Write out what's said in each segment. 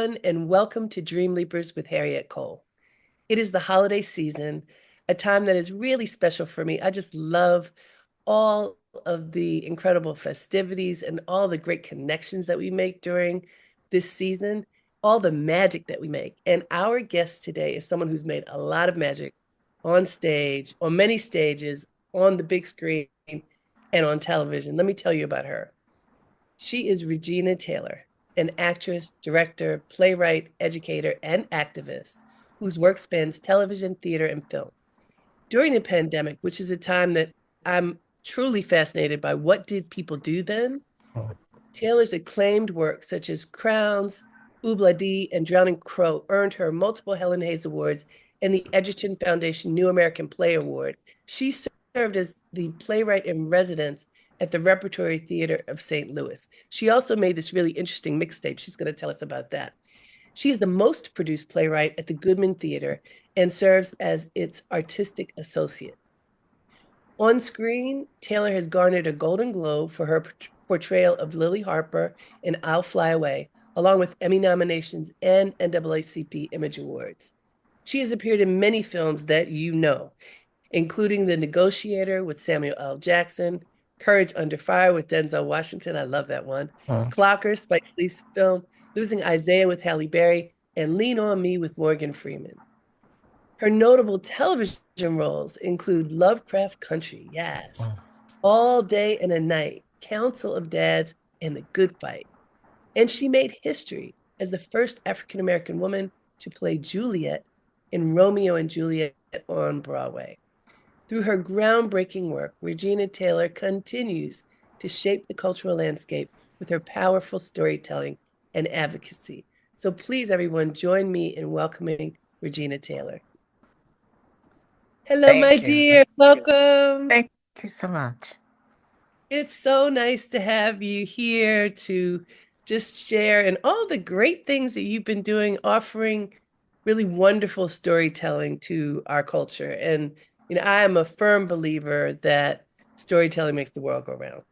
everyone, and welcome to Dream Leapers with Harriette Cole. It is the holiday season, a time that is really special for me. I just love all of the incredible festivities and all the great connections that we make during this season, all the magic that we make. And our guest today is someone who's made a lot of magic on stage, on many stages, on the big screen, and on television. Let me tell you about her. She is Regina Taylor, an actress, director, playwright, educator, and activist whose work spans television, theater, and film. During the pandemic, which is a time that I'm truly fascinated by what did people do then, Taylor's acclaimed work such as Crowns, Oobla Dee, and Drowning Crow earned her multiple Helen Hayes Awards and the Edgerton Foundation New American Play Award. She served as the playwright in residence at the Repertory Theater of St. Louis. She also made this really interesting mixtape. She's going to tell us about that. She is the most produced playwright at the Goodman Theater and serves as its artistic associate. On screen, Taylor has garnered a Golden Globe for her portrayal of Lily Harper in I'll Fly Away, along with Emmy nominations and NAACP Image Awards. She has appeared in many films that you know, including The Negotiator with Samuel L. Jackson, Courage Under Fire with Denzel Washington. I love that one. Clocker, Spike Lee's film, Losing Isaiah with Halle Berry, and Lean on Me with Morgan Freeman. Her notable television roles include Lovecraft Country, yes, All Day and a Night, Council of Dads, and The Good Fight. And she made history as the first African-American woman to play Juliet in Romeo and Juliet on Broadway. Through her groundbreaking work, Regina Taylor continues to shape the cultural landscape with her powerful storytelling and advocacy. So please, everyone, join me in welcoming Regina Taylor. Hello, my dear. Welcome. Thank you so much. It's so nice to have you here to just share and all the great things that you've been doing, offering really wonderful storytelling to our culture. And I am a firm believer that storytelling makes the world go round.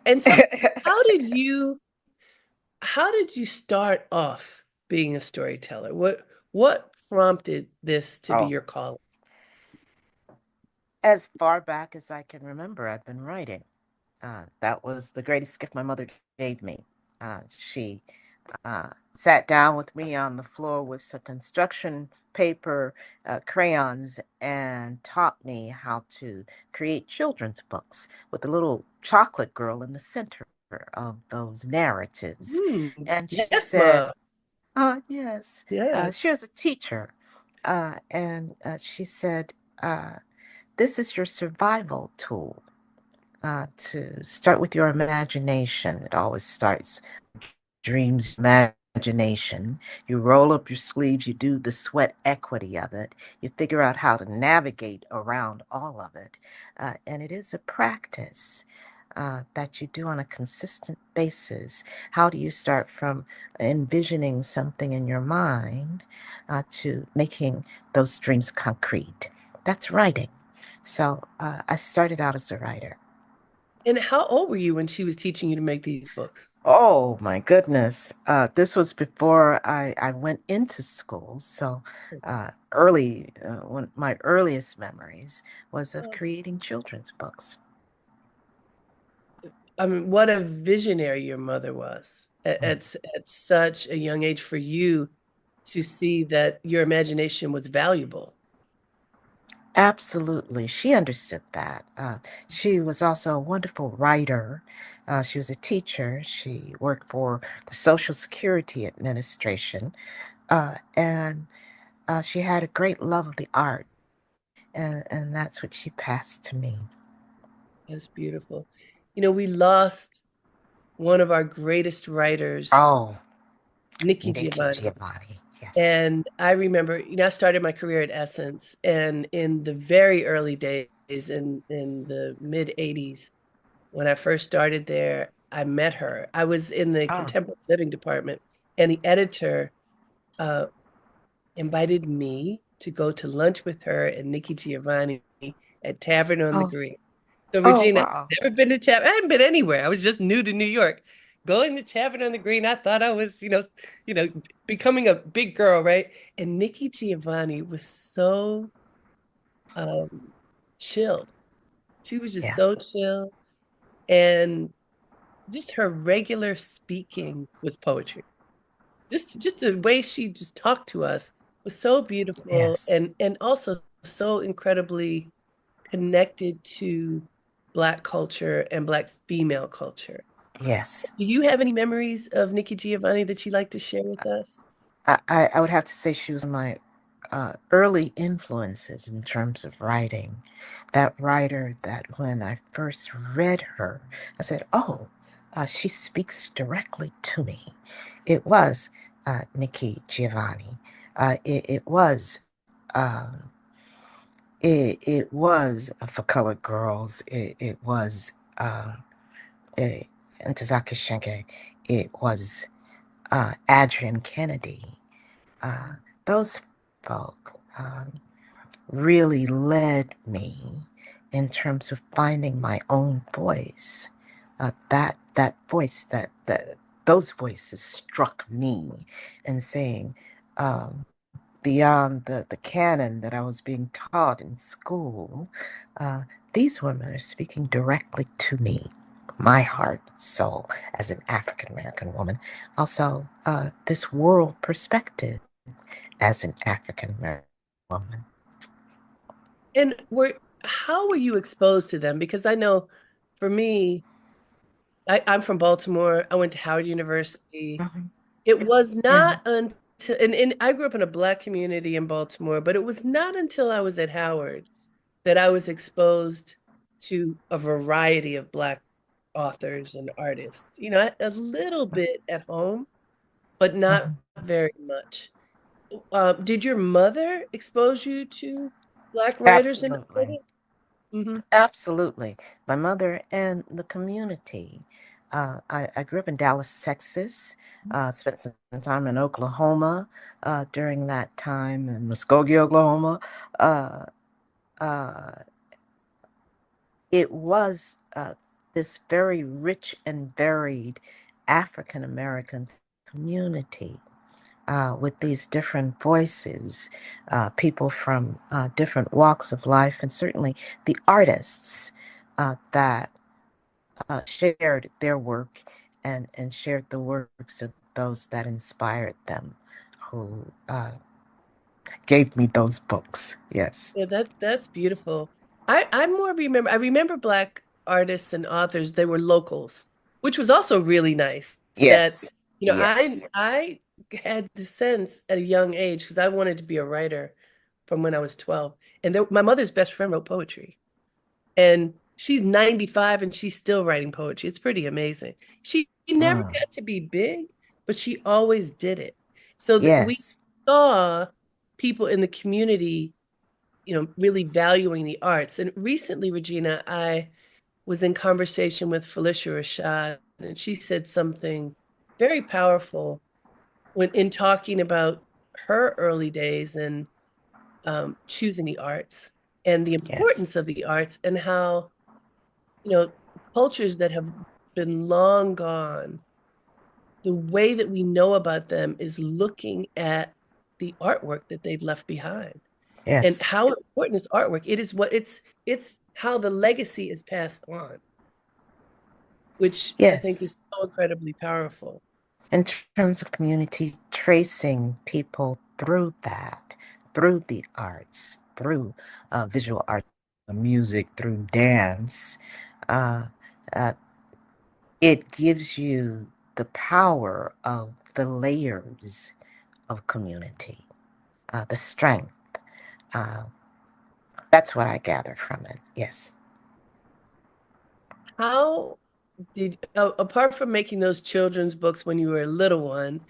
And so, how did you start off being a storyteller? What prompted this to be Oh, your calling? as far back as I can remember, I've been writing. That was the greatest gift my mother gave me. She sat down with me on the floor with some construction paper, crayons, and taught me how to create children's books with a little chocolate girl in the center of those narratives. And she Yes, said, Mom. yes, Yes. she was a teacher. And she said, this is your survival tool. To start with your imagination. It always starts dreams, imagination. You roll up your sleeves, you do the sweat equity of it, you figure out how to navigate around all of it. And it is a practice. That you do on a consistent basis. How do you start from envisioning something in your mind to making those dreams concrete? That's writing. So I started out as a writer. And how old were you when she was teaching you to make these books? Oh my goodness. This was before I went into school. So one my earliest memories was of Oh, creating children's books. I mean, what a visionary your mother was at such a young age for you to see that your imagination was valuable. Absolutely. She understood that. She was also a wonderful writer. She was a teacher. She worked for the Social Security Administration. And she had a great love of the art. And that's what she passed to me. That's beautiful. We lost one of our greatest writers, Oh, Nikki Nikki Giovanni. Giovanni. Yes. And I remember, I started my career at Essence, and in the very early days, in the mid 80s, when I first started there, I met her. I was in the Oh, contemporary living department, and the editor uh, invited me to go to lunch with her and Nikki Giovanni at Tavern on the oh, Green. So, oh, Regina, wow. never been to Tavern. I hadn't been anywhere. I was just new to New York. going to Tavern on the Green. I thought I was, you know, becoming a big girl, right? And Nikki Giovanni was so um chill. She was just Yeah. so chill, and just her regular speaking with poetry. Just the way she just talked to us was so beautiful, Yes. and also so incredibly connected to Black culture and Black female culture. Yes. Do you have any memories of Nikki Giovanni that you'd like to share with us? I would have to say she was my early influences in terms of writing. That writer that when I first read her, I said, oh, she speaks directly to me. It was Nikki Giovanni. It was. Um, it was for colored girls. It was uh, Ntozake Shenke. It was Adrian Kennedy. Uh, those folk really led me in terms of finding my own voice. That voice that those voices struck me and saying, beyond the canon that I was being taught in school, uh, these women are speaking directly to me, my heart, soul, as an African American woman. Also, this world perspective as an African American woman. And how were you exposed to them? Because I know for me, I'm from Baltimore. I went to Howard University. Mhm. It was Yeah. not until, and I grew up in a Black community in Baltimore, but it was not until I was at Howard that I was exposed to a variety of Black authors and artists. A little bit at home, but not Mhm. very much. Did your mother expose you to Black writers and Absolutely. artists? Hmm. Absolutely. My mother and the community. I grew up in Dallas, Texas, spent some time in Oklahoma during that time, in Muskogee, Oklahoma. Uh, uh, it was this very rich and varied African American community with these different voices, people from different walks of life, and certainly the artists that shared their work and shared the works of those that inspired them, who gave me those books. Yes. Yeah, that's beautiful. I remember Black artists and authors, they were locals, which was also really nice. That, Yes. I Yes. I had the sense at a young age, because I wanted to be a writer from when I was 12. And my mother's best friend wrote poetry. And she's 95 and she's still writing poetry. It's pretty amazing. She never Mm. got to be big, but she always did it. So that we Yes. saw people in the community, really valuing the arts. And recently, Regina, I was in conversation with Felicia Rashad, and she said something very powerful when in talking about her early days and choosing the arts and the Yes. importance of the arts, and how, you know, cultures that have been long gone, the way that we know about them is looking at the artwork that they've left behind. And Yes. how important is artwork? It's how the legacy is passed on, which I think Yes. is so incredibly powerful. In terms of community, tracing people through that, through the arts, through visual art, music, through dance, uh, uh, it gives you the power of the layers of community, the strength. Uh, that's what I gather from it. Yes. How apart from making those children's books when you were a little one,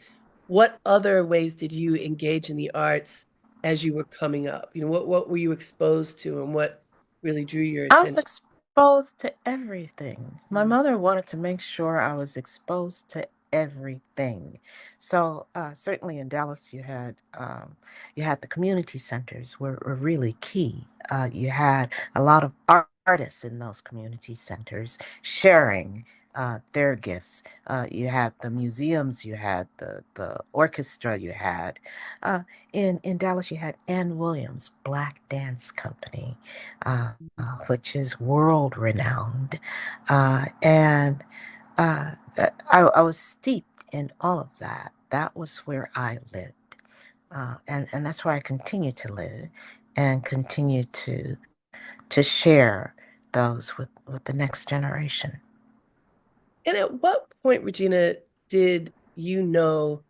what other ways did you engage in the arts as you were coming up? What were you exposed to, and what really drew your I was attention? exposed to everything. My mother wanted to make sure I was exposed to everything. So certainly in Dallas, you had the community centers were really key. You had a lot of artists in those community centers sharing. their gifts. You had the museums, you had the orchestra, you had uh, in Dallas, you had Ann Williams Black Dance Company, which is world renowned, and I was steeped in all of that. That was where I lived, and that's where I continue to live, and continue to share those with the next generation. And at what point, Regina, did you know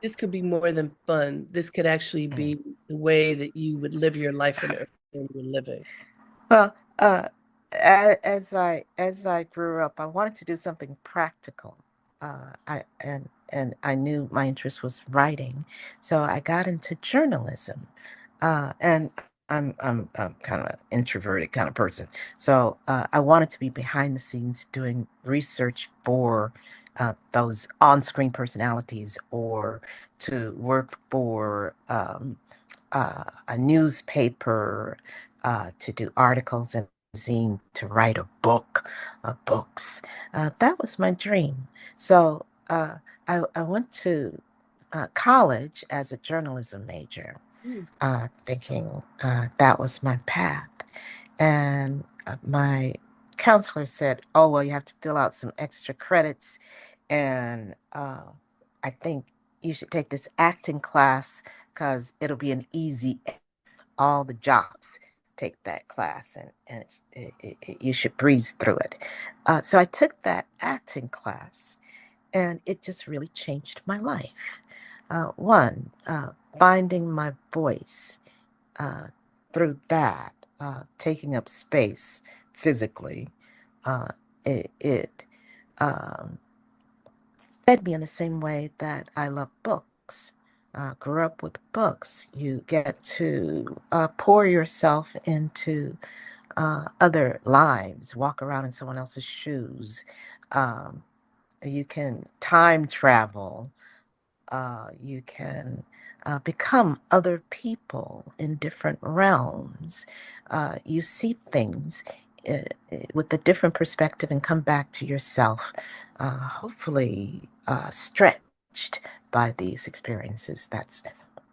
this could be more than fun? This could actually Mm. be the way that you would live your life and earn your living. Well, as I grew up, I wanted to do something practical. And I knew my interest was writing, so I got into journalism. And I'm kind of an introverted kind of person, so I wanted to be behind the scenes doing research for those on-screen personalities, or to work for a newspaper, to do articles and zine, to write a book, books. That was my dream. So I went to college as a journalism major, Mm. thinking that was my path. And my counselor said, "Oh, well, you have to fill out some extra credits, and I think you should take this acting class because it'll be an easy. All the jobs take that class, and you should breeze through it." So I took that acting class, and it just really changed my life. One, finding my voice uh, through that, taking up space physically, uh, it um, fed me in the same way that I love books. Grew up with books. You get to pour yourself into other lives, walk around in someone else's shoes. Um, you can time travel. You can become other people in different realms. You see things uh, with a different perspective and come back to yourself, hopefully stretched by these experiences. That's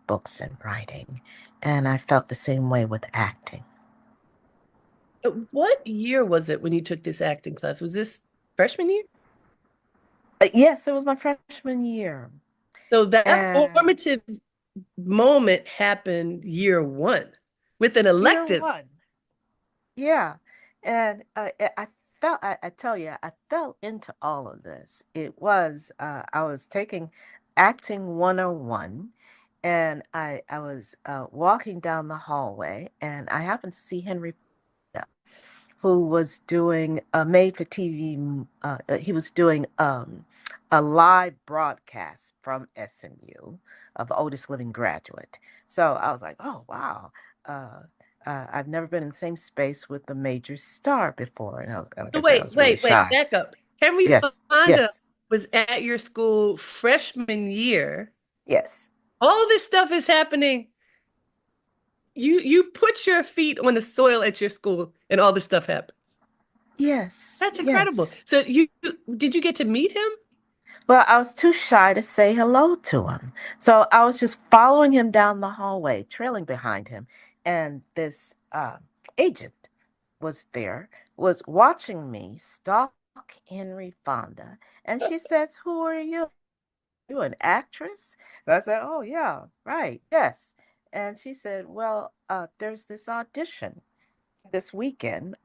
books and writing. And I felt the same way with acting. What year was it when you took this acting class? Was this freshman year? Yes, it was my freshman year. So that And formative moment happened year one with an year elective. one. Yeah. And I tell you, I fell into all of this. I was taking acting 101, and I was walking down the hallway, and I happened to see Henry, who was doing a made for TV. He was doing a live broadcast from SMU of Oldest Living Graduate. So I was like, oh, wow. Uh, I've never been in the same space with a major star before. And like I So said, I wait, was really wait, wait, shy. back up. Henry Yes, Fonda yes, was at your school freshman year. yes, All this stuff is happening. You put your feet on the soil at your school and all this stuff happens. yes, That's incredible. yes. So you did you get to meet him? Well, I was too shy to say hello to him. So I was just following him down the hallway, trailing behind him. And this agent was there, was watching me stalk Henry Fonda. And she says, "Who are you? You an actress?" And I said, "Oh, yeah, right, yes." And she said, "Well, there's this audition this weekend.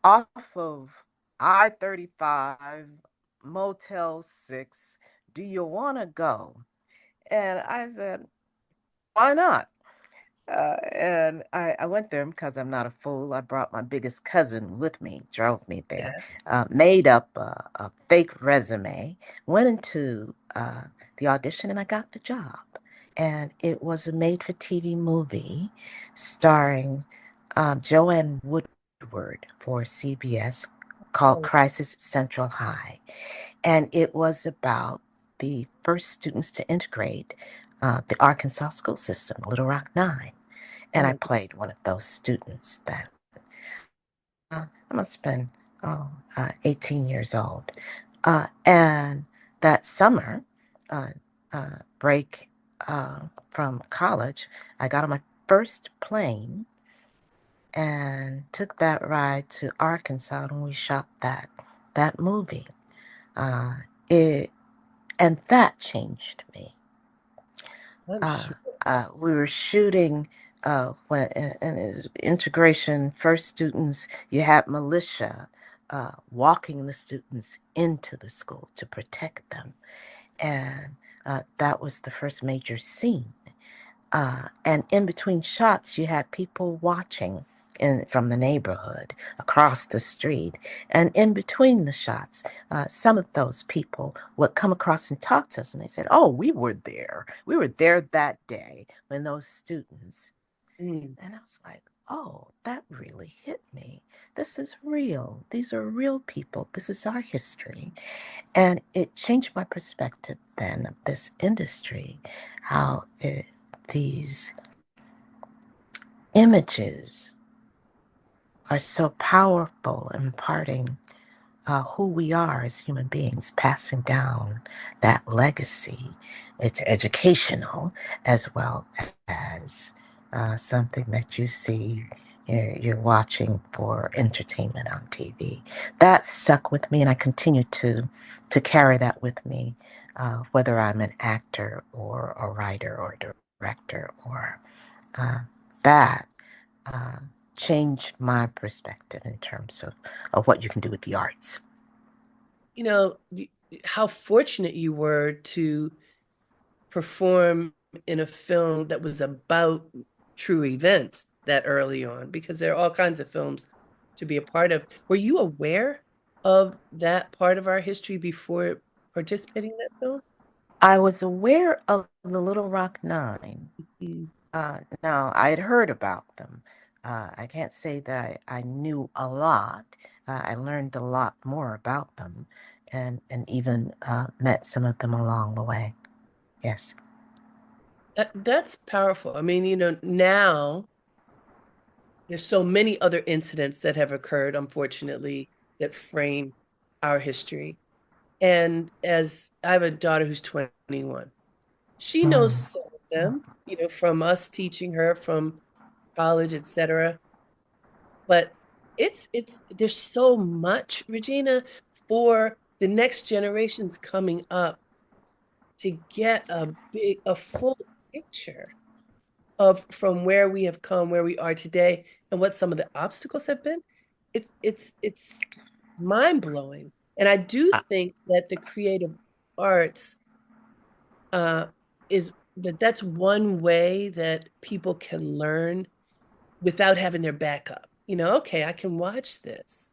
Off of I-35, Motel 6. Do you want to go?" And I said, "Why not?" And I went there because I'm not a fool. I brought my biggest cousin with me, drove me there, Yes. made up a fake resume, went into the audition, and I got the job. And it was a made for TV movie starring Joanne Woodward for CBS, called Oh, Crisis at Central High. And it was about the first students to integrate the Arkansas school system, Little Rock Nine. And I oh. played one of those students then. I must have been 18 years old. And that summer, uh, break from college, I got on my first plane and took that ride to Arkansas and we shot that movie. Uh, it and that changed me. I'm Uh, sure. we were shooting when and it was integration. First students, you had militia walking the students into the school to protect them, and that was the first major scene. And in between shots, you had people watching from the neighborhood across the street. And in between the shots, some of those people would come across and talk to us. And they said, "Oh, we were there. We were there that day when those students." Mm. And I was like, "Oh, that really hit me. This is real. These are real people. This is our history." And it changed my perspective then of this industry, how these images are so powerful, imparting who we are as human beings, passing down that legacy. It's educational as well as something that you see. You're watching for entertainment on TV. That stuck with me, and I continue to carry that with me, whether I'm an actor or a writer or a director or uh, that uh, changed my perspective in terms of what you can do with the arts. You know, how fortunate you were to perform in a film that was about true events that early on, because there are all kinds of films to be a part of. Were you aware of that part of our history before participating in that film? I was aware of the Little Rock Nine. Mm. Now, I had heard about them. I can't say that I knew a lot. I learned a lot more about them and even met some of them along the way. Yes. That's powerful. I mean, now there's so many other incidents that have occurred, unfortunately, that frame our history. And as I have a daughter who's 21, she knows Mm. some of them, from us teaching her from college, etc. But there's so much, Regina, for the next generations coming up to get a full picture of from where we have come, where we are today, and what some of the obstacles have been. It's mind blowing, and I do Uh, think that the creative arts uh, is that's one way that people can learn without having their backup. Okay, I can watch this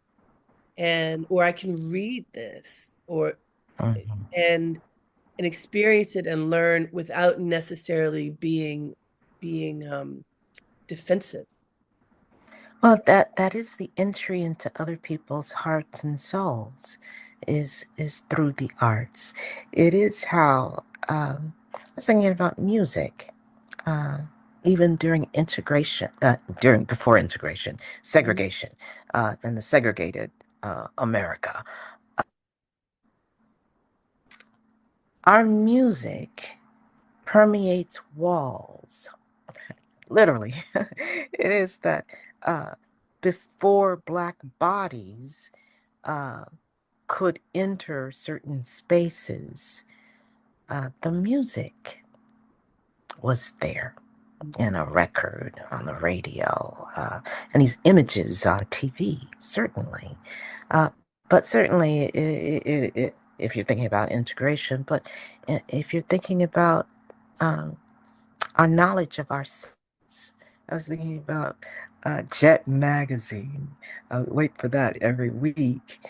or I can read this mhm. and and experience it and learn without necessarily being defensive. Well, that is the entry into other people's hearts and souls, is through the arts. It is how I was thinking about music, uh, even during integration, during before integration, Mhm. segregation, in the segregated America. Our music permeates walls. Literally, it is that uh, before black bodies uh, could enter certain spaces, the music was there in a record, on the radio, and these images on TV, certainly. Uh, but certainly, if you're thinking about integration, but if you're thinking about um, our knowledge of ourselves. I was thinking about Jet Magazine. I would wait for that every week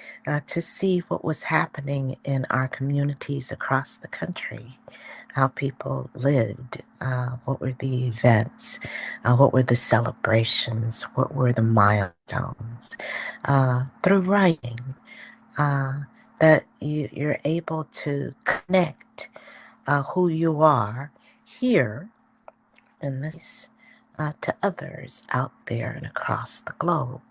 to see what was happening in our communities across the country, how people lived, what were the events, what were the celebrations, what were the milestones. Through writing, uh, that you're able to connect who you are here in this to others out there and across the globe.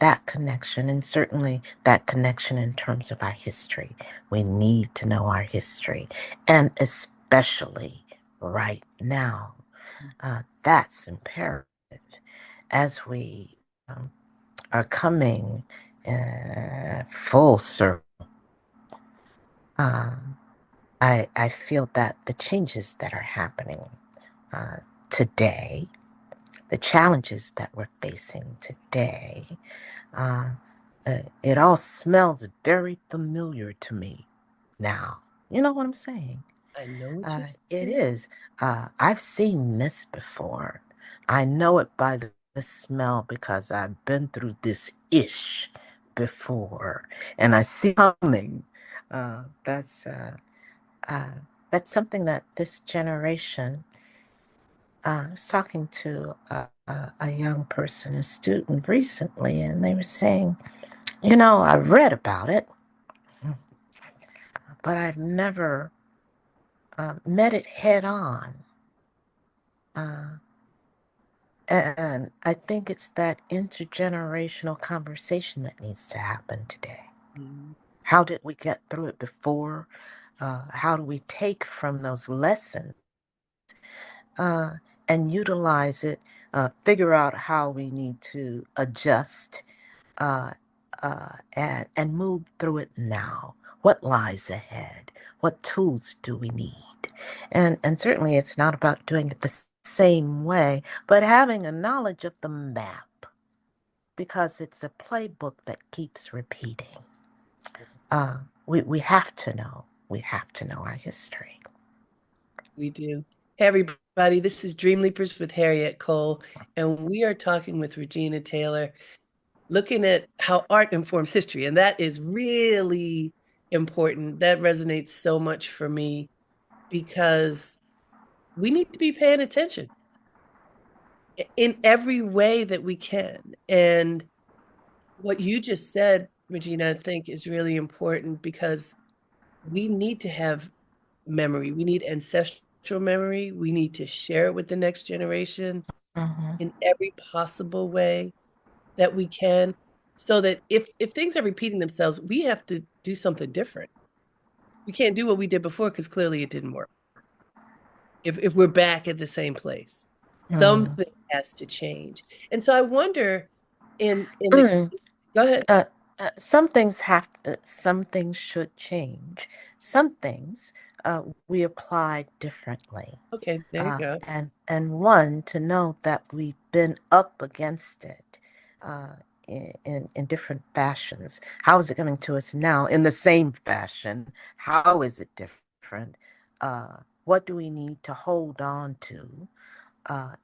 that connection, and certainly that connection in terms of our history. We need to know our history, and especially right now, that's imperative as we are coming full circle. Um, I feel that the changes that are happening uh, today, the challenges that we're facing today, uh, it all smells very familiar to me now. You know what I'm saying? I know what you're It saying. is. I've seen this before. I know it by the smell because I've been through this ish before, and I see coming. Uh, that's uh, uh, that's something that this generation. I was talking to a young person, a student recently, and they were saying, I read about it, but I've never met it head on. Uh, and I think it's that intergenerational conversation that needs to happen today. Mm. How did we get through it before? How do we take from those lessons uh, and utilize it? Figure out how we need to adjust uh, and move through it now. What lies ahead? What tools do we need? And certainly it's not about doing it the same way, but having a knowledge of the map because it's a playbook that keeps repeating. Uh, we have to know. We have to know our history. We do. Hey, everybody, this is Dream Leapers with Harriette Cole, and we are talking with Regina Taylor, looking at how art informs history. And that is really important. That resonates so much for me because we need to be paying attention in every way that we can. And what you just said, Regina, I think is really important because we need to have memory. We need ancestral memory. We need to share it with the next generation Mm-hmm. in every possible way that we can, so that if things are repeating themselves, we have to do something different. We can't do what we did before because clearly it didn't work. If we're back at the same place, Mm. something has to change. And so I wonder, in the Mm. go ahead. Uh, some things should change. Some things we apply differently. Okay, there you go. And one to know that we've been up against it uh, in different fashions. How is it coming to us now in the same fashion? How is it different? What do we need to hold on to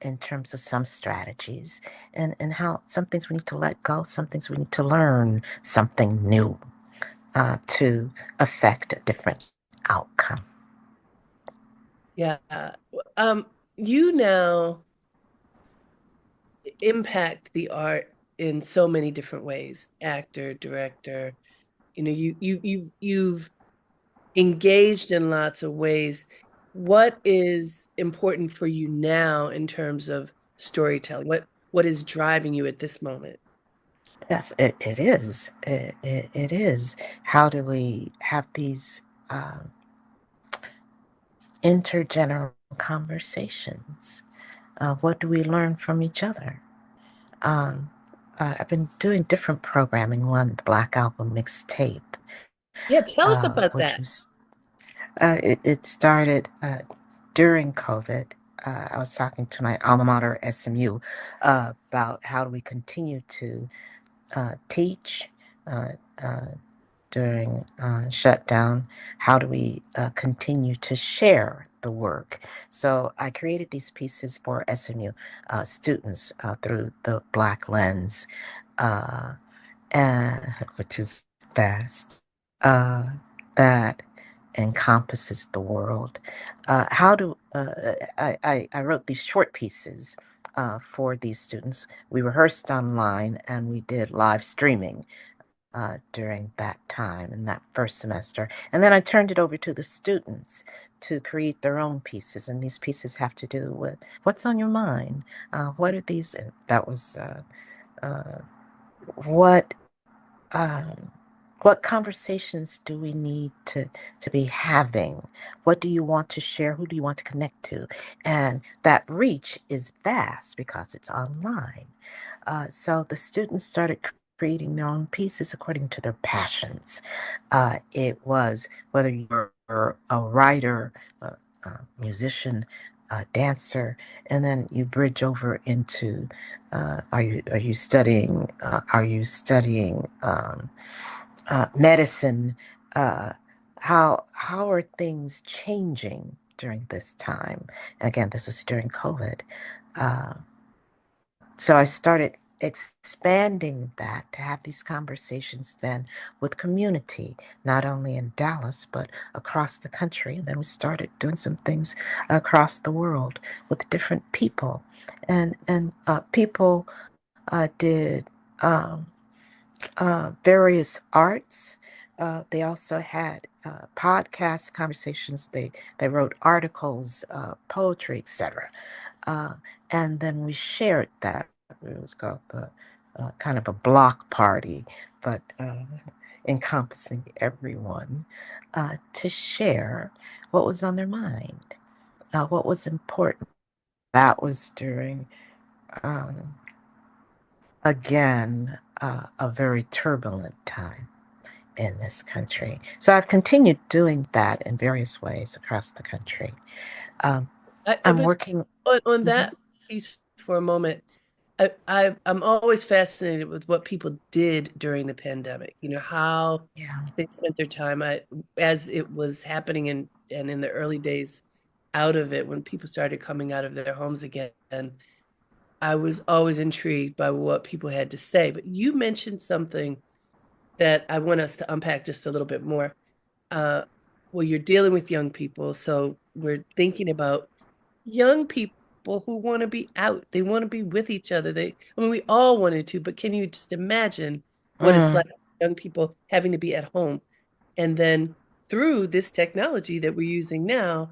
in terms of some strategies, and how some things we need to let go, some things we need to learn something new to affect a different outcome. Yeah. Um, you now impact the art in so many different ways. Actor, director, you've engaged in lots of ways. What is important for you now in terms of storytelling? What is driving you at this moment? Yes, it is. It is. How do we have these um, intergenerational conversations? What do we learn from each other? Um, I've been doing different programming. One, the Black Album mixtape, Yeah, tell us about which that. was it started during COVID. I was talking to my alma mater, SMU, about how do we continue to teach uh, uh, during shutdown. How do we continue to share the work? So I created these pieces for SMU students through the Black lens, uh, which is vast, that encompasses the world. How do I wrote these short pieces for these students. We rehearsed online and we did live streaming during that time in that first semester. And then I turned it over to the students to create their own pieces. And these pieces have to do with what's on your mind. What are these? And that was uh, what um, what conversations do we need to be having? What do you want to share? Who do you want to connect to? And that reach is vast because it's online. So the students started creating their own pieces according to their passions. It was whether you were a writer, a musician, a dancer, and then you bridge over into are you studying medicine? Uh, how are things changing during this time? And again, this was during COVID. Uh, so I started expanding that to have these conversations then with community, not only in Dallas, but across the country. And then we started doing some things across the world with different people. And people did various arts. They also had podcast conversations. They wrote articles, poetry, etc. Uh, and then we shared that. It was called the kind of a block party, but encompassing everyone to share what was on their mind, what was important. That was during, um, again, a very turbulent time in this country. So I've continued doing that in various ways across the country. Um, I'm But working. on Mhm. that piece for a moment, I'm always fascinated with what people did during the pandemic. You know, how Yeah. they spent their time. As it was happening and in the early days out of it, when people started coming out of their homes again, I was always intrigued by what people had to say. But you mentioned something that I want us to unpack just a little bit more. Uh, well, you're dealing with young people, so we're thinking about young people who want to be out. They want to be with each other. I mean, we all wanted to, but can you just imagine what it's Mm, like, young people having to be at home? And then through this technology that we're using now,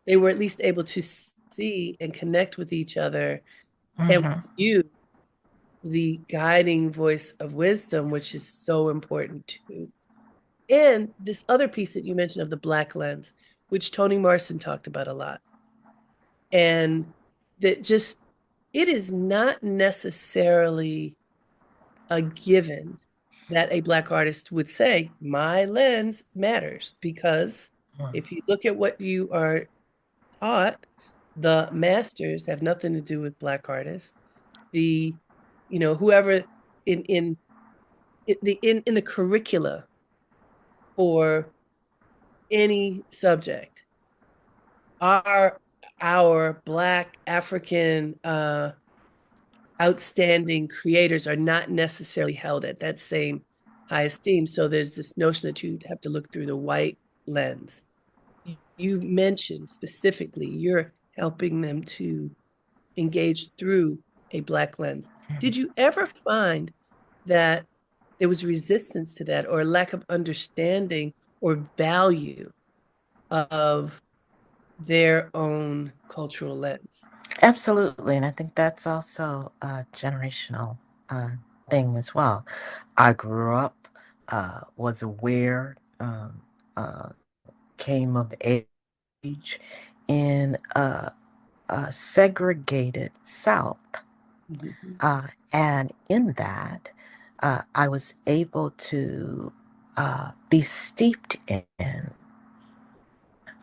they were at least able to see and connect with each other and with mhm. you, the guiding voice of wisdom, which is so important too. And this other piece that you mentioned of the Black lens, which Toni Morrison talked about a lot. And that just, it is not necessarily a given that a Black artist would say, my lens matters, because if you look at what you are taught, the masters have nothing to do with Black artists. The, whoever in the curricula for any subject are our Black African outstanding creators are not necessarily held at that same high esteem. So there's this notion that you have to look through the white lens. You mentioned specifically you're helping them to engage through a Black lens. Did you ever find that there was resistance to that or a lack of understanding or value of their own cultural lens? Absolutely, and I think that's also a generational uh, thing as well. I grew up, was aware, uh, came of age in a segregated South. Mhm. And in that, I was able to be steeped in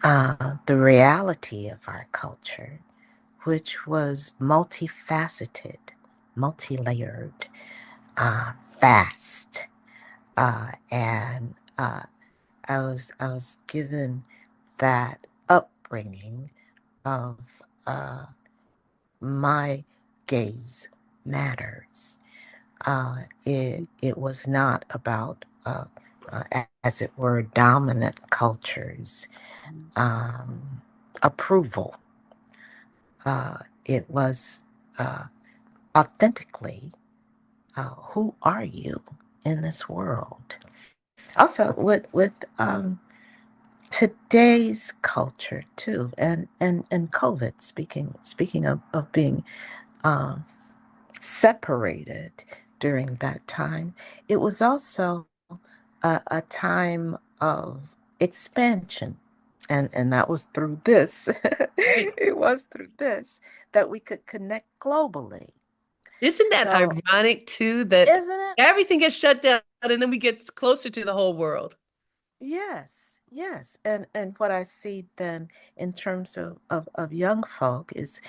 the reality of our culture, which was multifaceted, multi-layered, vast, and I was given that upbringing of uh, my gaze matters. It was not about, as it were, dominant cultures, um, approval. It was uh, authentically, who are you in this world? Also, with today's culture too, and COVID. Speaking of being um, separated. during that time. It was also a time of expansion. And that was through this, Right. it was through this that we could connect globally. Isn't that So, ironic too, that isn't it? everything gets shut down and then we get closer to the whole world? Yes, yes. And what I see then in terms of young folk is,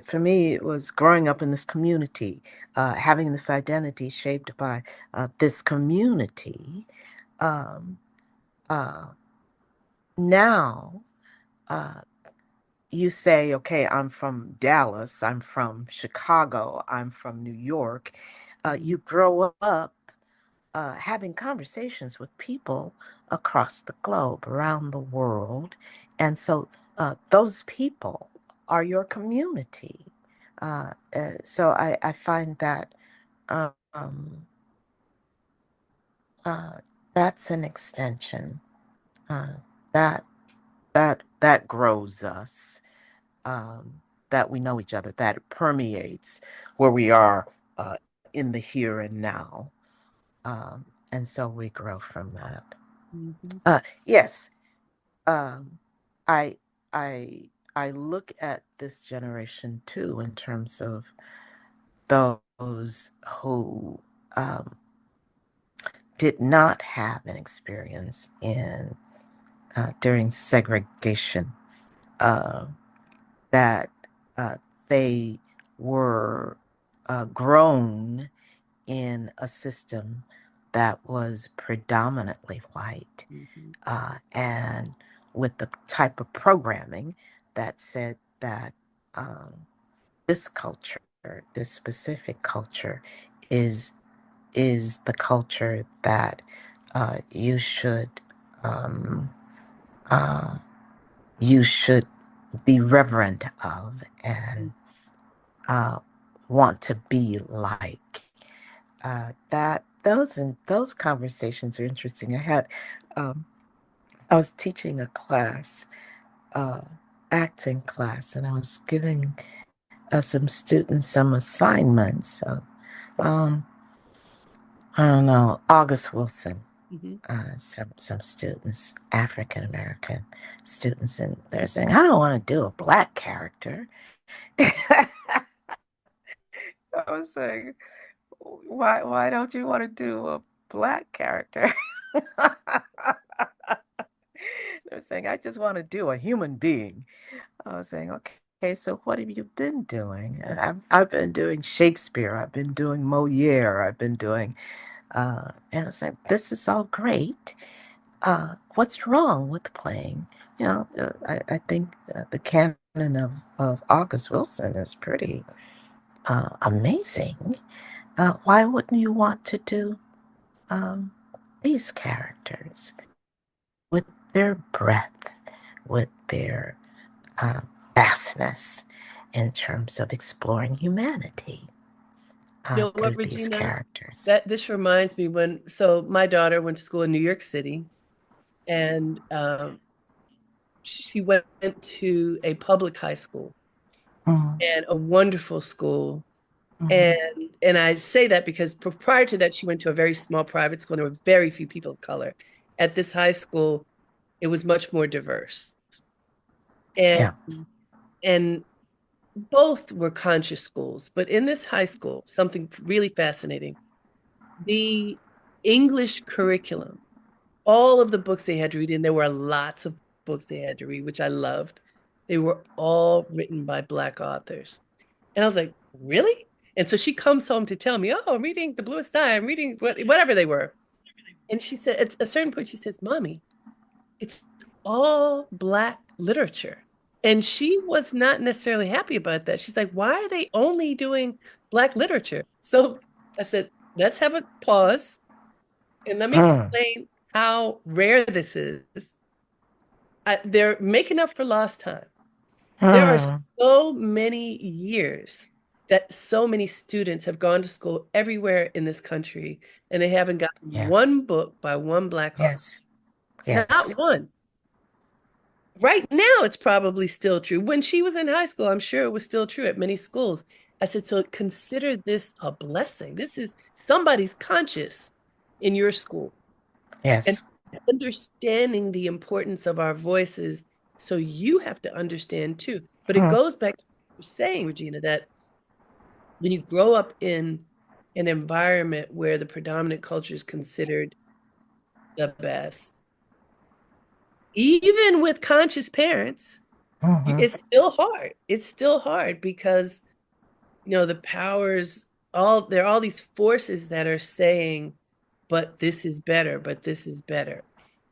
for me, it was growing up in this community, having this identity shaped by this community. Um, uh, Now, uh, you say, okay, I'm from Dallas, I'm from Chicago, I'm from New York. You grow up having conversations with people across the globe, around the world. And so those people are your community. So I find that um, uh, that's an extension uh, that that grows us. That we know each other, that it permeates where we are in the here and now. And so we grow from that. Mhm. Yes, um, I I I look at this generation too in terms of those who um, did not have an experience in during segregation. Uh, that they were grown in a system that was predominantly white Mhm. and with the type of programming that said that um, this culture, this specific culture, is is the culture that you um, uh, should be reverent of and uh, want to be like. That those conversations are interesting. Um, I was teaching a class, uh, acting class, and I was giving some students some assignments. So, um, I don't know, August Wilson. Mhm. Some students, African American students, and they're saying, "I don't want to do a black character." I was saying, why don't you want to do a black character? They're saying, I just want to do a human being. I was saying, okay, so what have you been doing? And I've been doing Shakespeare, I've been doing Moliere, I've been doing, and I was like, this is all great. What's wrong with playing? I think the canon of August Wilson is pretty amazing. Why wouldn't you want to do um, these characters with their breadth, with their uh, vastness in terms of exploring humanity You know what, through these Regina? characters? That this reminds me when, so my daughter went to school in New York City, and she went to a public high school Mm, and a wonderful school. And mm, and I say that because prior to that, she went to a very small private school, and there were very few people of color. At this high school, it was much more diverse. And yeah. and both were conscious schools, but in this high school, something really fascinating, the English curriculum, all of the books they had to read, and there were lots of books they had to read, which I loved. They were all written by Black authors. And I was like, really? And so she comes home to tell me, oh, I'm reading The Bluest Eye, I'm reading whatever they were. And she said, at a certain point, she says, Mommy, it's all Black literature. And she was not necessarily happy about that. She's like, why are they only doing Black literature? So I said, let's have a pause and let me Mm, explain how rare this is. They're making up for lost time. There are mm, so many years that so many students have gone to school everywhere in this country and they haven't gotten yes, one book by one Black author. yes, Not yes. one. Right now, it's probably still true. When she was in high school, I'm sure it was still true at many schools. I said, so consider this a blessing. This is somebody's conscious in your school and Yes. understanding the importance of our voices. So you have to understand too. But it Hmm. goes back to what you're saying, Regina, that when you grow up in an environment where the predominant culture is considered the best, even with conscious parents, Hmm. it's still hard. It's still hard because, the powers, there are all these forces that are saying, but this is better, but this is better.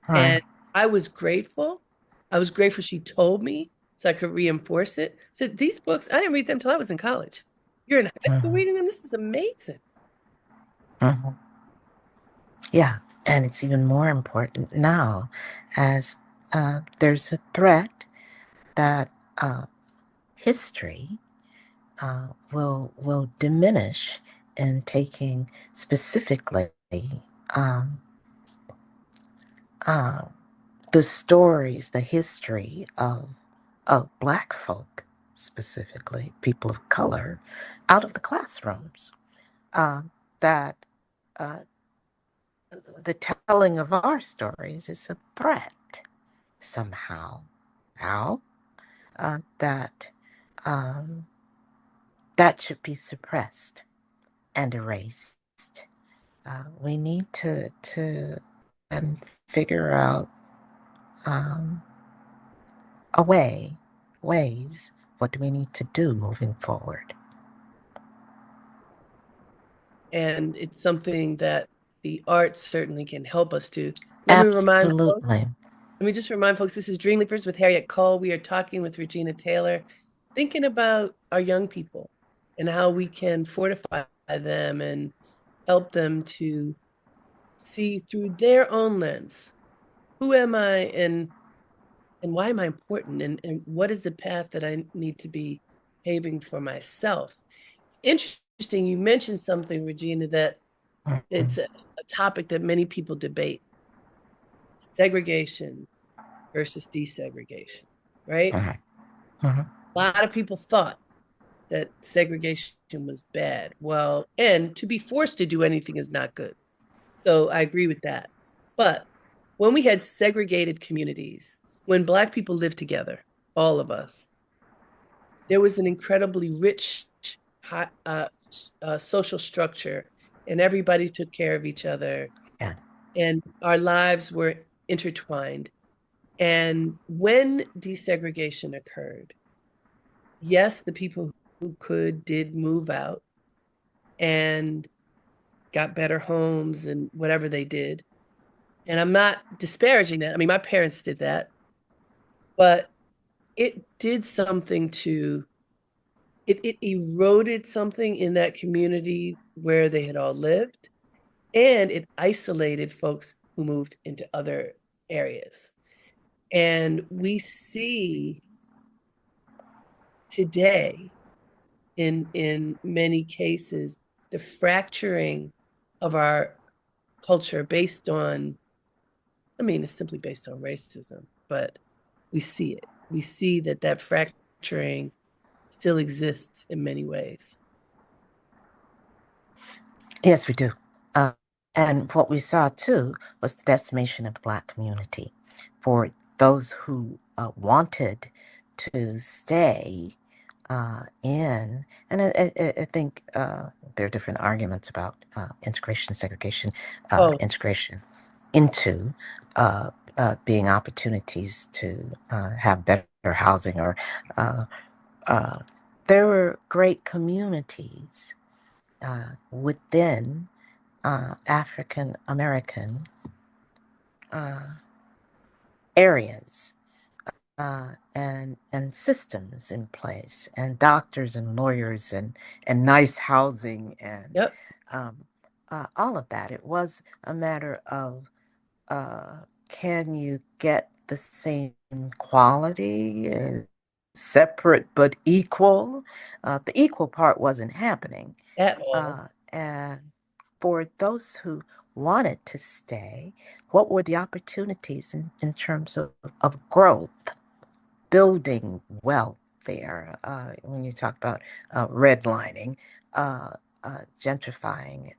Right. And I was grateful. I was grateful she told me so I could reinforce it. Said, these books, I didn't read them till I was in college. You're in high school Hmm. reading them? This is amazing. Hmm. Yeah. And it's even more important now as there's a threat that history will diminish in taking specifically um, uh, the stories, the history of Black folk, specifically people of color, out of the classrooms. Uh, that uh, the telling of our stories is a threat somehow. How? That um, that should be suppressed and erased. We need to and figure out um, a ways. What do we need to do moving forward? And it's something that the arts certainly can help us to. Let me remind folks, Absolutely. let me just remind folks, this is Dream Leapers with Harriette Cole. We are talking with Regina Taylor, thinking about our young people and how we can fortify them and help them to see through their own lens. Who am I and why am I important? And what is the path that I need to be paving for myself? It's interesting. You mentioned something, Regina, that Mhm. it's a topic that many people debate, segregation versus desegregation, right? Mhm. Mhm. A lot of people thought that segregation was bad. Well, and to be forced to do anything is not good. So I agree with that. But when we had segregated communities, when Black people lived together, all of us, there was an incredibly rich social structure, and everybody took care of each other, Yeah. and our lives were intertwined. And when desegregation occurred, yes, the people who could did move out and got better homes and whatever they did. And I'm not disparaging that. I mean, my parents did that, but it did something to it eroded something in that community where they had all lived, and it isolated folks who moved into other areas. And we see today in many cases the fracturing of our culture based on, I mean, it's simply based on racism, but we see it. We see that that fracturing still exists in many ways. Yes, we do. Uh, and what we saw too was the decimation of the Black community. For those who wanted to stay in, and I think there are different arguments about integration, segregation, Oh, integration into being opportunities to have better housing or uh, uh, there were great communities within African American uh, areas and systems in place and doctors and lawyers and nice housing and yep. um, all of that. It was a matter of can you get the same quality, separate but equal? The equal part wasn't happening. At all. And for those who wanted to stay, what were the opportunities in terms of growth, building wealth? there when you talk about redlining, uh, gentrifying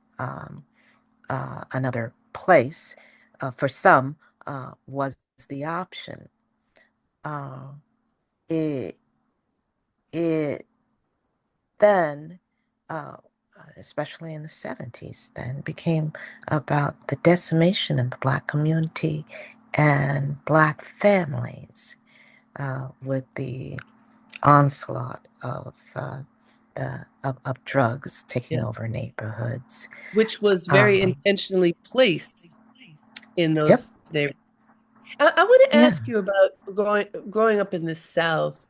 another place for some was the option. Uh, it it then, uh, especially in the 70s, then became about the decimation of the Black community and Black families with the onslaught of drugs taking Yes. over neighborhoods. Which was very Um, intentionally placed in yep, those neighborhoods. I want to yeah. ask you about growing up in the South,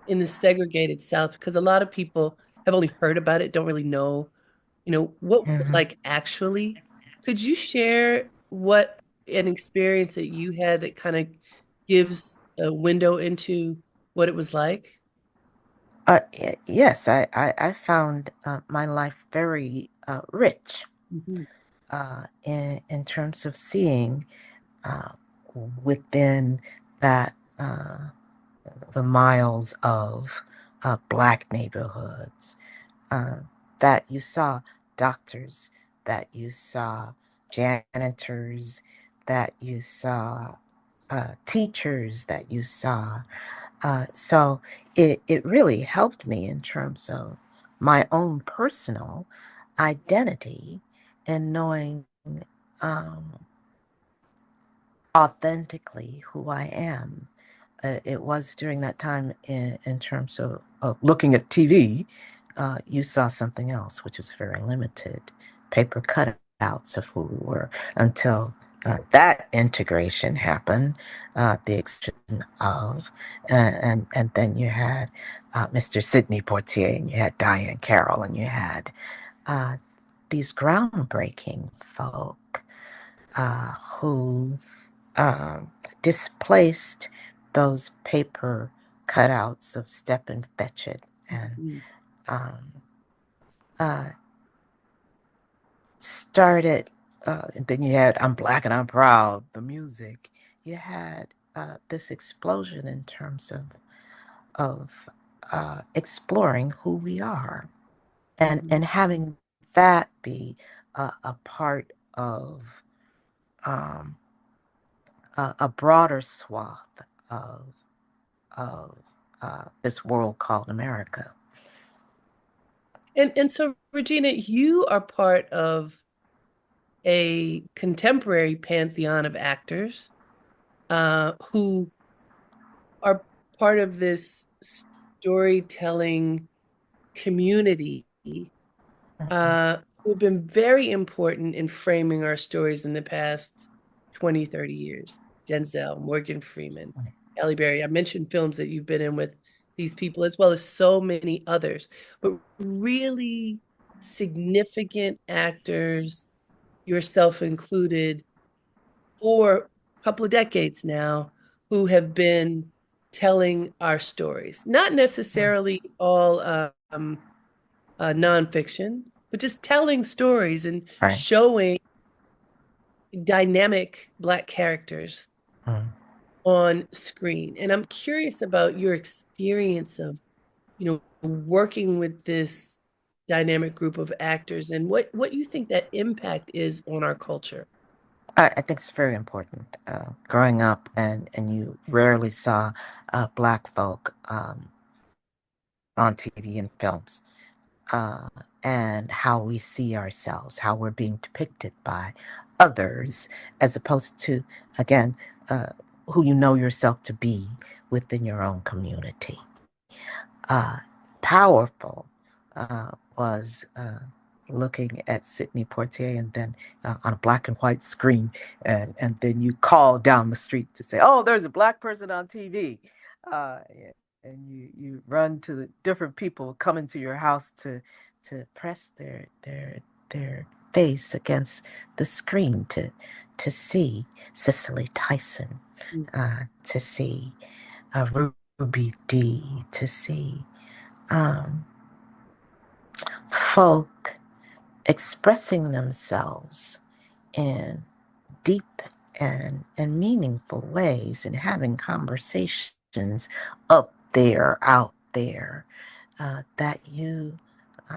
in the segregated South, because a lot of people have only heard about it, don't really know, what was it hmm like actually? Could you share what an experience that you had that kind of gives a window into what it was like? Yes, I found my life very rich Mhm. in terms of seeing uh, within that the miles of Black neighborhoods uh, that you saw doctors, that you saw janitors, that you saw teachers, that you saw. So it really helped me in terms of my own personal identity and knowing um, authentically who I am. It was during that time in terms of looking at TV, you saw something else, which was very limited, paper cutouts of who we were until that integration happened, the extension of, and then you had Mr. Sidney Poitier, and you had Diane Carroll, and you had uh, these groundbreaking folk who um, displaced those paper cutouts of Step and Fetch It and Mhm. um, uh, started. Then you had I'm Black and I'm Proud, the music. You had this explosion in terms of exploring who we are Mhm. and having that be a part of um, a broader swath of this world called America. And so, Regina, you are part of a contemporary pantheon of actors who are part of this storytelling community who've been very important in framing our stories in the past 20, 30 years. Denzel, Morgan Freeman, Halle Berry. I mentioned films that you've been in with these people, as well as so many others, but really significant actors, yourself included, for a couple of decades now, who have been telling our stories. Not necessarily all nonfiction, but just telling stories and Right. showing dynamic Black characters Mm. on screen. And I'm curious about your experience of, working with this dynamic group of actors and what you think that impact is on our culture. I think it's very important. Growing up, and you rarely saw Black folk on TV and films, uh, and how we see ourselves, how we're being depicted by others, as opposed to, again, uh, who you know yourself to be within your own community. uh, Powerful was looking at Sidney Poitier and then on a black and white screen, and then you call down the street to say, "Oh, there's a Black person on TV," uh, and you run to the different people coming to your house to press their face against the screen to see Cicely Tyson, to see Ruby Dee, to see um, folk expressing themselves in deep and meaningful ways and having conversations up there, out there that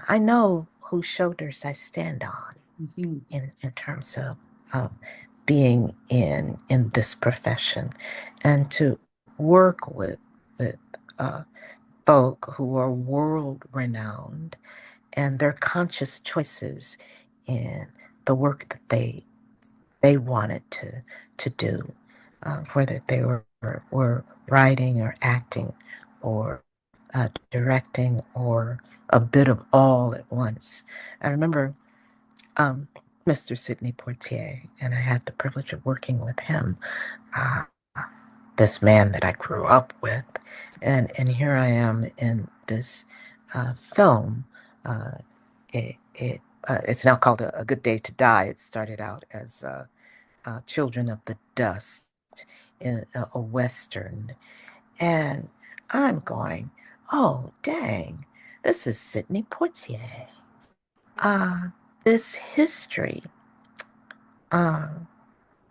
I know whose shoulders I stand on Mhm. in terms of being in this profession, and to work with uh, folk who are world renowned and their conscious choices in the work that they wanted to do, whether they were writing or acting or directing or a bit of all at once. I remember um, Mr. Sidney Poitier, and I had the privilege of working with him, uh, this man that I grew up with. And here I am in this film. Uh, it's now called A Good Day to Die. It started out as Children of the Dust, in a Western. And I'm going, oh, dang, this is Sidney Poitier. Uh, this history uh,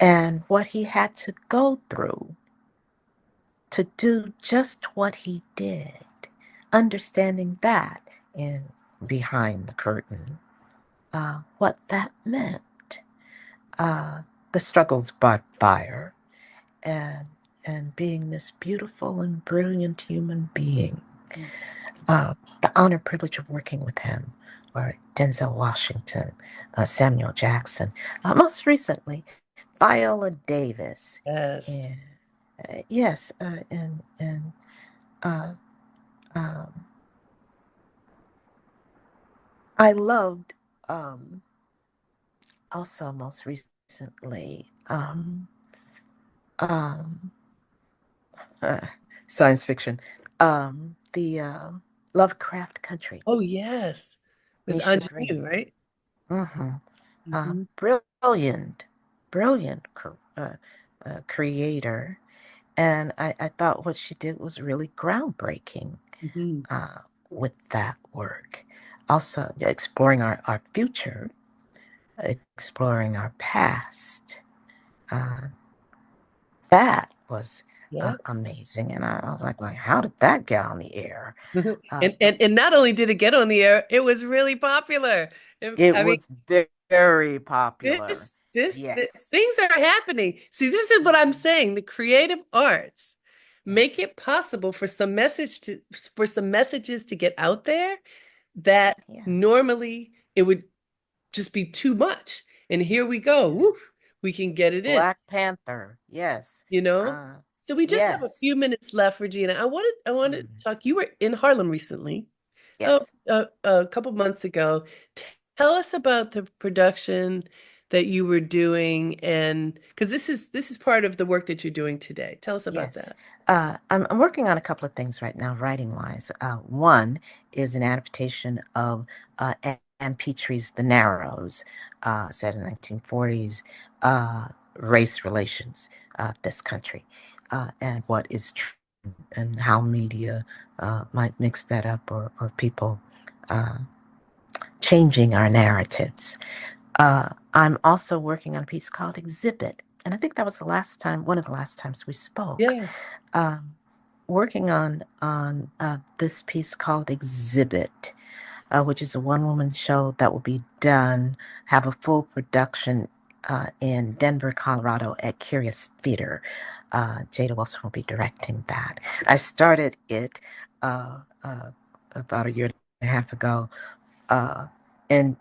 and what he had to go through to do just what he did, understanding that in behind the curtain, what that meant, uh, the struggles by fire, and and being this beautiful and brilliant human being. The honor privilege of working with him, or Denzel Washington, Samuel Jackson, most recently Viola Davis, Yes. and yes, and uh, um, I loved also most recently um, uh, science fiction, the Lovecraft Country, Oh, yes. With Misha ingenue, Green. right? Mm-hmm. Hmm. Brilliant, brilliant creator. And I thought what she did was really groundbreaking Hmm. uh, with that work. Also, exploring our future, exploring our past. Uh, that was Yeah. amazing. And I was like, well, how did that get on the air? Uh, And not only did it get on the air, it was really popular. it I mean, was very popular. Yes. things are happening. See, this is what I'm Mhm. saying. The creative arts make Yes. it possible for some messages to get out there that Yeah. normally it would just be too much. And here we go. Yeah. Woo, we can get it in, Black Panther. Yes. you know? Uh, So we just have a yes. few minutes left, Regina. I wanted to Mm. talk. You were in Harlem recently. Oh, Yes. a couple months ago. Tell us about the production that you were doing, and because this is part of the work that you're doing today. Tell us about Yes. that. I'm working on a couple of things right now, writing wise. One is an adaptation of Anne Petry's The Narrows, set in 1940s, race relations, this country, and what is true and how media might mix that up, or people uh, changing our narratives. I'm also working on a piece called Exhibit, and I think that was one of the last times we spoke. Yeah. Um, Working on this piece called Exhibit, which is a one-woman show that will be done, have a full production in Denver, Colorado at Curious Theater. Jada Wilson will be directing that. I started it about a year and a half ago uh, in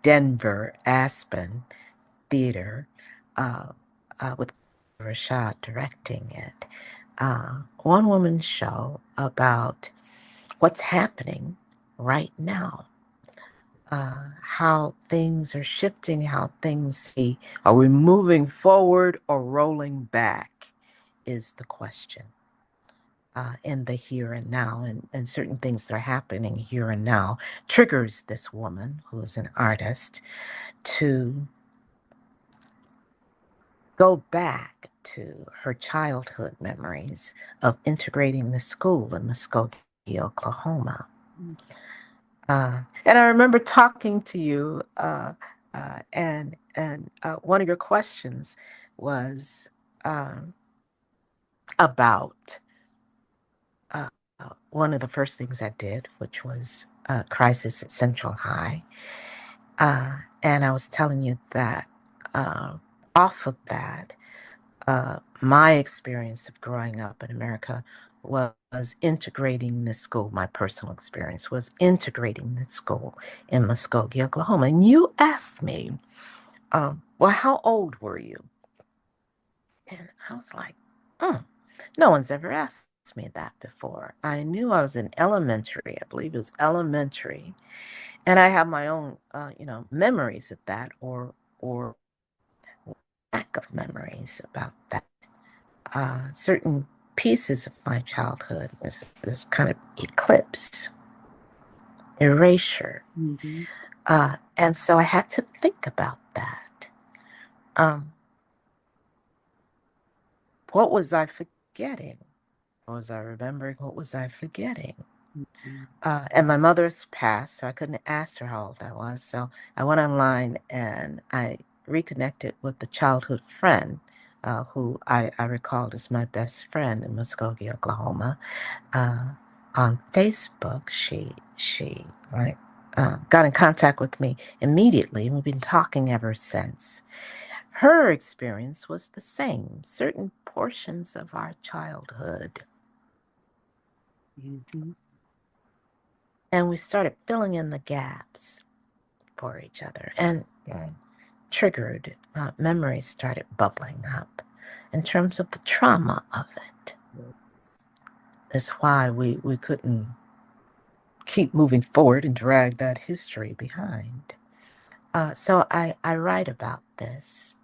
Denver, Aspen Theater, uh, with Rashad directing it. One woman show about what's happening right now, how things are shifting, how things see. Are we moving forward or rolling back? Is the question. In the here and now, and certain things that are happening here and now triggers this woman who is an artist to go back to her childhood memories of integrating the school in Muskogee, Oklahoma. And I remember talking to you, and one of your questions was um, about one of the first things I did, which was Crisis at Central High. And I was telling you that uh, off of that, my experience of growing up in America was integrating the school. My personal experience was integrating the school in Muskogee, Oklahoma. And you asked me, well, how old were you? And I was like, hmm, no one's ever asked me that before. I knew I was in elementary. I believe it was elementary. And I have my own, memories of that or lack of memories about that. Certain pieces of my childhood was this kind of eclipse, erasure. Mm-hmm. And so I had to think about that. Um, what was I forgetting? What was I remembering? What was I forgetting? Mm-hmm. And my mother's passed, so I couldn't ask her how old I was. So I went online and I reconnected with a childhood friend who I recalled as my best friend in Muskogee, Oklahoma. Uh, on Facebook, she like, got in contact with me immediately, and we've been talking ever since. Her experience was the same. Certain portions of our childhood, Mm-hmm. and we started filling in the gaps for each other, and triggered memories started bubbling up in terms of the trauma of it. That's why we couldn't keep moving forward and drag that history behind. So I write about this,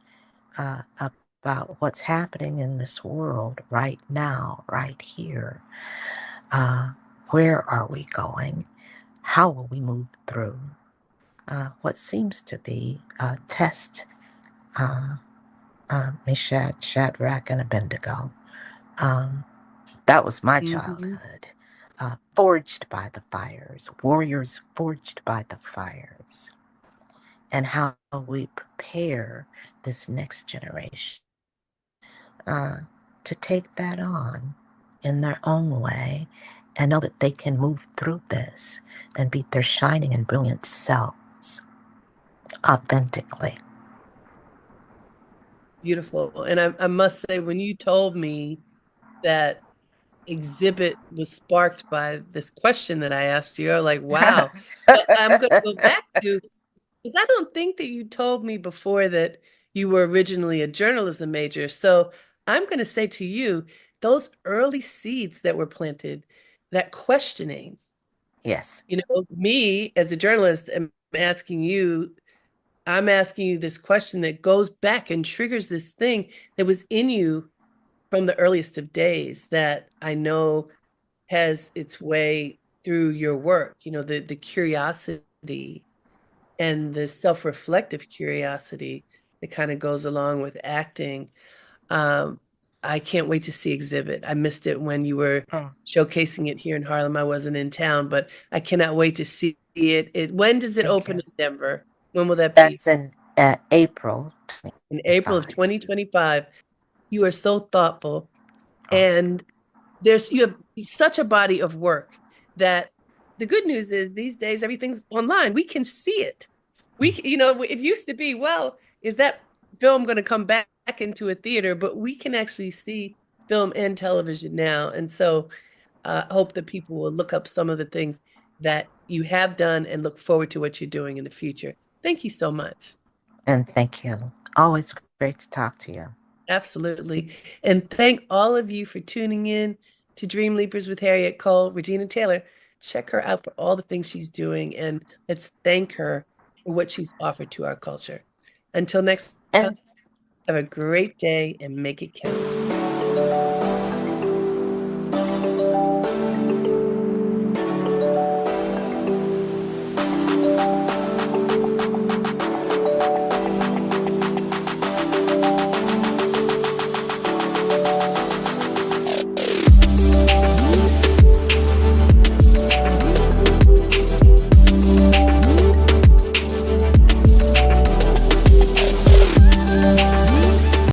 about what's happening in this world right now, right here. Uh, where are we going? How will we move through what seems to be a test? Uh, Meshach, Shadrach, and Abednego. Um, that was my Mm-hmm. childhood. Forged by the fires, warriors forged by the fires, and how we prepare this next generation uh, to take that on in their own way and know that they can move through this and be their shining and brilliant selves authentically. Beautiful. And I must say, when you told me that exhibit was sparked by this question that I asked you, I'm like, wow. But I'm going to go back to, because I don't think that you told me before that you were originally a journalism major. So I'm going to say to you, those early seeds that were planted, that questioning, Yes. me as a journalist I'm asking you this question that goes back and triggers this thing that was in you from the earliest of days that I know has its way through your work, the curiosity and the self-reflective curiosity that kind of goes along with acting. Um, I can't wait to see Exhibit. I missed it when you were Mm. showcasing it here in Harlem. I wasn't in town, but I cannot wait to see it. When does it Thank open you. in Denver? When will that be? That's in April In April of 25. 2025. You are so thoughtful. Oh, And you have such a body of work that the good news is these days everything's online. We can see it. It used to be, well, is that film going to come back into a theater? But we can actually see film and television now. And so I hope that people will look up some of the things that you have done and look forward to what you're doing in the future. Thank you so much. and thank you. Always great to talk to you. Absolutely. And thank all of you for tuning in to Dream Leapers with Harriette Cole. Regina Taylor, check her out for all the things she's doing, and let's thank her for what she's offered to our culture. Until next time, And have a great day and make it count.